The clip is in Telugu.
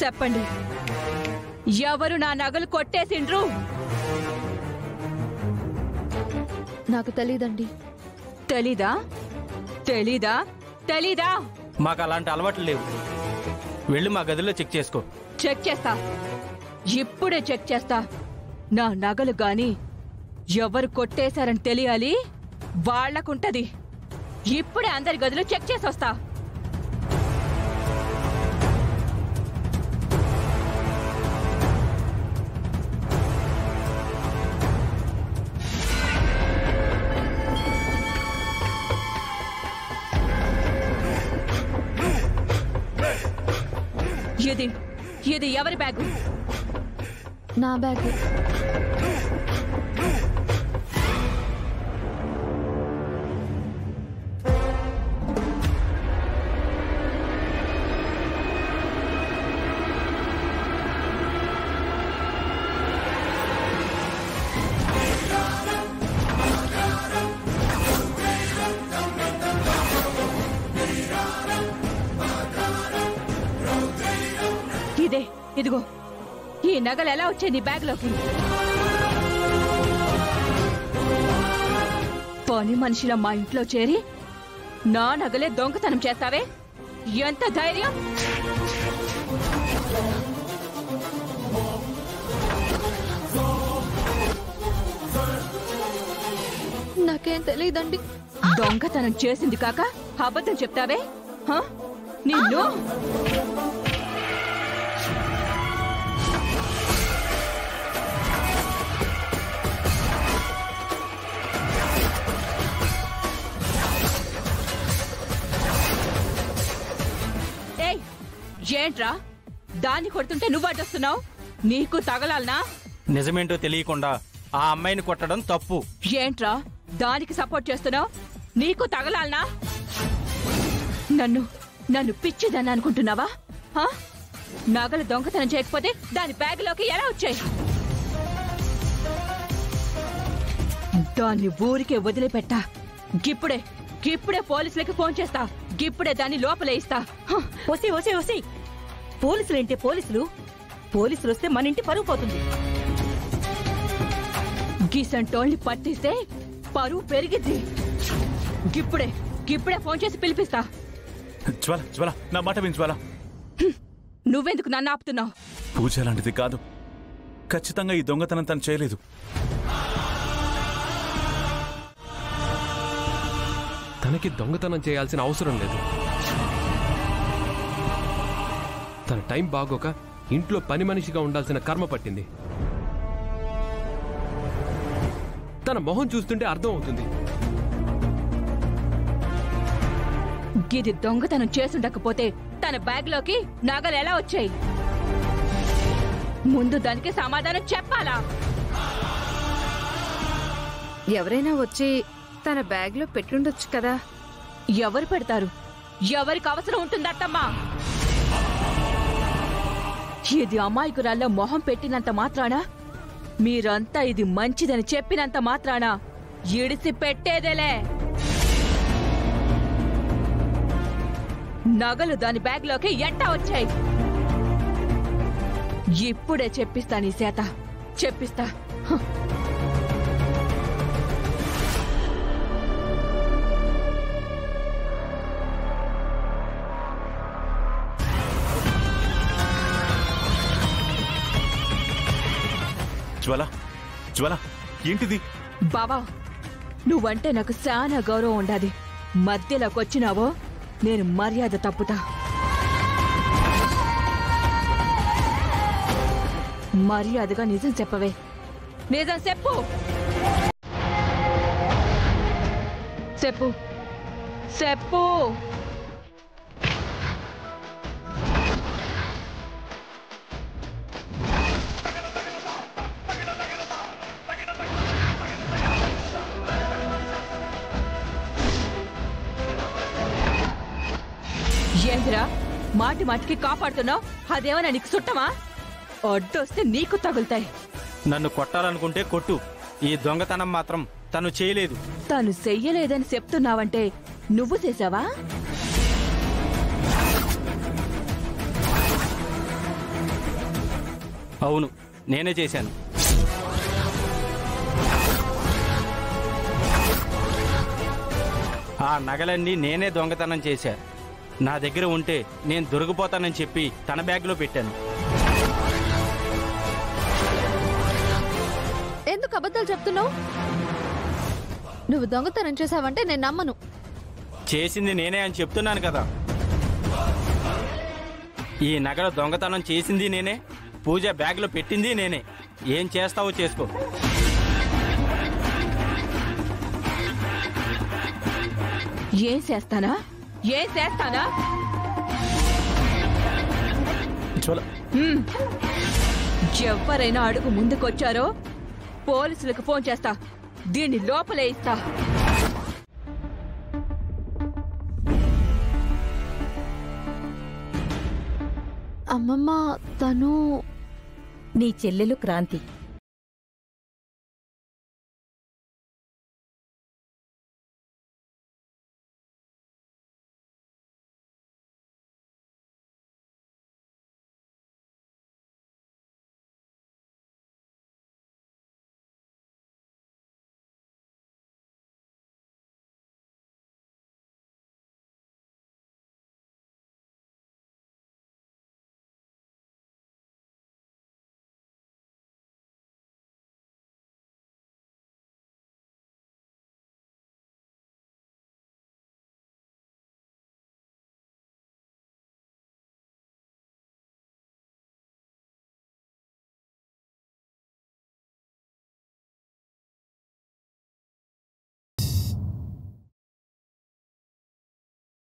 చెప్పండి, ఎవరు నా నగలు కొట్టేసిండ్రు? నాకు తెలీదండి. తెలీదా? తెలీదా? తెలీదా? మాకు అలాంటి అలవాట్లు లేవు. వెళ్ళి మా గదిలో చెక్ చేసుకో. చెక్ చేస్తా, ఇప్పుడే చెక్ చేస్తా. నా నగలు గాని ఎవరు కొట్టేశారని తెలియాలి, వాళ్లకుంటది. ఇప్పుడే అందరి గదిలో చెక్ చేసి వస్తా. ఇది ఎవరి బ్యాగు? నా బ్యాగ్. ఇదిగో, ఈ నగలు ఎలా వచ్చాయి నీ బ్యాగ్లోకి? పని మనిషిలా మా ఇంట్లో చేరి నా నగలే దొంగతనం చేస్తావే? ఎంత ధైర్యం! నాకేం తెలీదండి. దొంగతనం చేసింది కాక అబద్ధం చెప్తావే? నిన్ను ఏంట్రా దాన్ని కొడుతుంటే నువ్వు అడ్డొస్తున్నావు? నీకు తగలాలనా? నిజమేంటో తెలియకుండా ఆ అమ్మాయిని కొట్టడం తప్పు. ఏంట్రా దానికి సపోర్ట్ చేస్తున్నావు? నీకు తగలాలనా? నన్ను పిచ్చిదని అనుకుంటున్నావా? నగలు దొంగతనం చేయకపోతే దాని బ్యాగ్లోకి ఎలా వచ్చాయి? దాన్ని ఊరికే వదిలిపెట్టా. గిప్పుడే పోలీసులకి ఫోన్ చేస్తా. గిప్పుడే దాన్ని లోపలేయిస్తా. ఓసి పోలీసులేంటే పోలీసులు వస్తే మన ఇంటి పరువు పోతుంది. గీసంటోళ్ళని పట్టిస్తే పరువు పెరిగిద్ది. గిప్పుడే ఫోన్ చేసి పిలిపిస్తా. జ్వాల, నా మాట విని జ్వాల. నువ్వెందుకు నన్ను ఆపుతున్నావు? పూజ లాంటిది కాదు. ఖచ్చితంగా ఈ దొంగతనం తను చేయలేదు. తనకి దొంగతనం చేయాల్సిన అవసరం లేదు. తన టైం బాగోక ఇంట్లో పని మనిషిగా ఉండాల్సిన కర్మ పట్టింది. తన మొహం చూస్తుంటే అర్థం అవుతుంది. గిది దొంగతనం చేసుండకపోతే తన బ్యాగ్లోకి నగలు ఎలా వచ్చాయి? ముందు దానికి సమాధానం చెప్పాలా? ఎవరైనా వచ్చి తన బ్యాగ్ లో పెట్టుండొచ్చు కదా. ఎవరు పెడతారు? ఎవరికి అవసరం ఉంటుంది అత్తమ్మా? ఇది అమాయకురాల్లో మొహం పెట్టినంత మాత్రాన, మీరంతా ఇది మంచిదని చెప్పినంత మాత్రాన ఇడిసి పెట్టేదేలే. నగలు దాని బ్యాగ్లోకి ఎట్టా వచ్చాయి? ఇప్పుడే చెప్పిస్తా నీ చేత, చెప్పిస్తా. జ్వాల, ఏంటిది? బావా, నువ్వంటే నాకు చాలా గౌరవం ఉండాది. మధ్యలోకి వచ్చినావో నేను మర్యాద తప్పుతా. మర్యాదగా నిజం చెప్పవే. నిజం చెప్పు. చెప్పు. ఏందిరా మాటికి కాపాడుతున్నావు? అదేమన్నా నీకు సుట్టమా? అడ్డొస్తే నీకు తగులుతాయి. నన్ను కొట్టాలనుకుంటే కొట్టు. ఈ దొంగతనం మాత్రం తను చేయలేదు. తను చెయ్యలేదని చెప్తున్నావంటే నువ్వు చేసావా? అవును, నేనే చేశాను. ఆ నగలన్నీ నేనే దొంగతనం చేశా. నా దగ్గర ఉంటే నేను దొరికిపోతానని చెప్పి తన బ్యాగ్లో పెట్టాను. ఎందుకు అబద్ధాలు చెప్తున్నావు? నువ్వు దొంగతనం చేసావంటే నేను నమ్మను. చేసింది నేనే అని చెప్తున్నాను కదా. ఈ నగలు దొంగతనం చేసింది నేనే, పూజ బ్యాగ్లో పెట్టింది నేనే. ఏం చేస్తావో చేసుకో. ఏం చేస్తానా? ఎవరైనా అడుగు ముందుకొచ్చారో పోలీసులకు ఫోన్ చేస్తా. దీన్ని లోపలే ఇస్తా. అమ్మమ్మ, తను నీ చెల్లెలు క్రాంతి.